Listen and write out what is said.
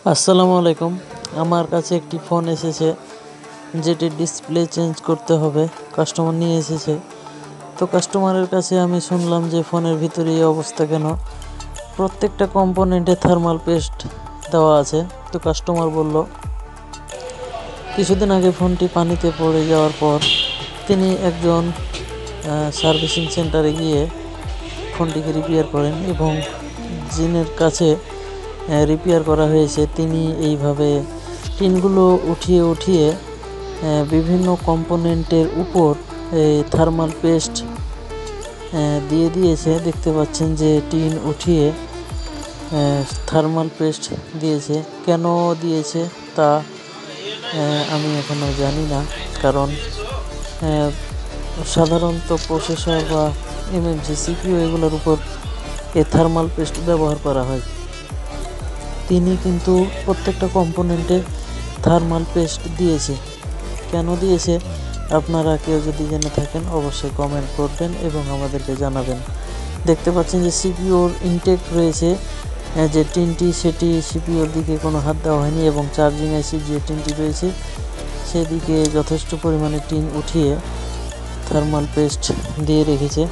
আসসালামু আলাইকুম। আমার কাছে একটি ফোন এসেছে যেটির ডিসপ্লে চেঞ্জ করতে হবে, কাস্টমার নিয়ে এসেছে। তো কাস্টমারের কাছে আমি শুনলাম যে ফোনের ভিতরে এই অবস্থা কেন, প্রত্যেকটা কম্পোনেন্টে থার্মাল পেস্ট দেওয়া আছে। তো কাস্টমার বলল কিছুদিন আগে ফোনটি পানিতে পড়ে যাওয়ার পর তিনি একজন সার্ভিসিং সেন্টারে গিয়ে ফোনটিকে রিপেয়ার করেন এবং যিনের কাছে রিপেয়ার করা হয়েছে তিনি এইভাবে টিনগুলো উঠিয়ে উঠিয়ে বিভিন্ন কম্পোনেন্টের উপর থার্মাল পেস্ট দিয়ে দিয়েছে। দেখতে পাচ্ছেন যে টিন উঠিয়ে থার্মাল পেস্ট দিয়েছে। কেন দিয়েছে তা আমি এখনও জানি না, কারণ সাধারণত প্রসেসর বা এমএমসি সিপিইউ এগুলোর উপর এই থার্মাল পেস্ট ব্যবহার করা হয়। তিনি কিন্তু প্রত্যেকটা কম্পোনেন্টে থার্মাল পেস্ট দিয়েছে। কেন দিয়েছে আপনারা কেউ যদি জেনে থাকেন অবশ্যই কমেন্ট করবেন এবং আমাদেরকে জানাবেন। দেখতে পাচ্ছেন যে সিপিইউর ইনটেক রয়েছে যে টিনটি, সেটি সিপিইউর দিকে কোনো হাত দেওয়া হয়নি এবং চার্জিং আইসি যে টিনটি রয়েছে সেদিকে যথেষ্ট পরিমাণে টিন উঠিয়ে থার্মাল পেস্ট দিয়ে রেখেছে।